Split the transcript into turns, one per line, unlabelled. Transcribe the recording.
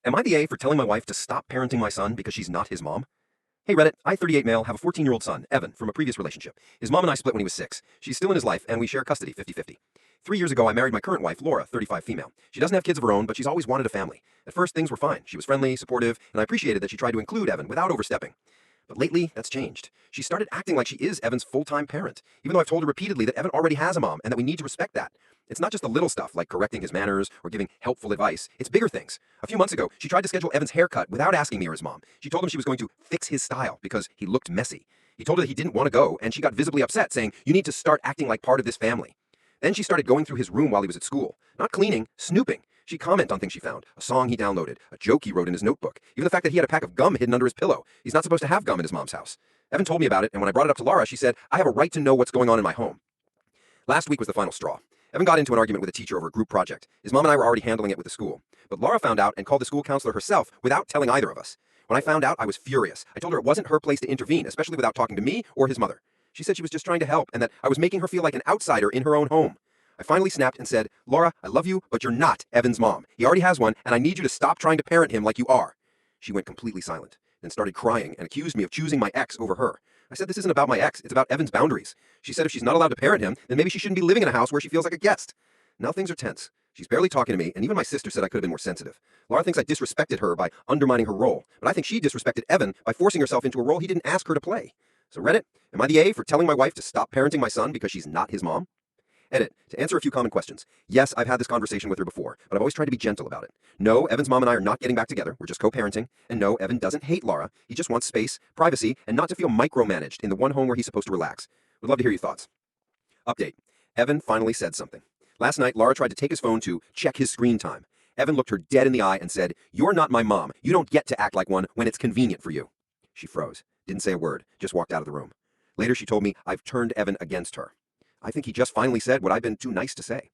Am I the A for telling my wife to stop parenting my son because she's not his mom? Hey Reddit, I, 38 male, have a 14-year-old son, Evan, from a previous relationship. His mom and I split when he was 6. She's still in his life, and we share custody 50-50. 3 years ago, I married my current wife, Laura, 35 female. She doesn't have kids of her own, but she's always wanted a family. At first, things were fine. She was friendly, supportive, and I appreciated that she tried to include Evan without overstepping. But lately, that's changed. She started acting like she is Evan's full-time parent, even though I've told her repeatedly that Evan already has a mom and that we need to respect that. It's not just the little stuff like correcting his manners or giving helpful advice. It's bigger things. A few months ago, she tried to schedule Evan's haircut without asking me or his mom. She told him she was going to fix his style because he looked messy. He told her that he didn't want to go, and she got visibly upset, saying, "You need to start acting like part of this family." Then she started going through his room while he was at school. Not cleaning, snooping. She'd comment on things she found, a song he downloaded, a joke he wrote in his notebook, even the fact that he had a pack of gum hidden under his pillow. He's not supposed to have gum in his mom's house. Evan told me about it, and when I brought it up to Laura, she said, "I have a right to know what's going on in my home." Last week was the final straw. Evan got into an argument with a teacher over a group project. His mom and I were already handling it with the school. But Laura found out and called the school counselor herself without telling either of us. When I found out, I was furious. I told her it wasn't her place to intervene, especially without talking to me or his mother. She said she was just trying to help and that I was making her feel like an outsider in her own home. I finally snapped and said, "Laura, I love you, but you're not Evan's mom. He already has one, and I need you to stop trying to parent him like you are." She went completely silent, then started crying and accused me of choosing my ex over her. I said this isn't about my ex, it's about Evan's boundaries. She said if she's not allowed to parent him, then maybe she shouldn't be living in a house where she feels like a guest. Now things are tense. She's barely talking to me, and even my sister said I could have been more sensitive. Laura thinks I disrespected her by undermining her role, but I think she disrespected Evan by forcing herself into a role he didn't ask her to play. So Reddit, am I the A for telling my wife to stop parenting my son because she's not his mom? Edit. To answer a few common questions. Yes, I've had this conversation with her before, but I've always tried to be gentle about it. No, Evan's mom and I are not getting back together. We're just co-parenting. And no, Evan doesn't hate Laura. He just wants space, privacy, and not to feel micromanaged in the one home where he's supposed to relax. Would love to hear your thoughts. Update. Evan finally said something. Last night, Laura tried to take his phone to check his screen time. Evan looked her dead in the eye and said, "You're not my mom. You don't get to act like one when it's convenient for you." She froze. Didn't say a word. Just walked out of the room. Later, she told me I've turned Evan against her. I think he just finally said what I've been too nice to say.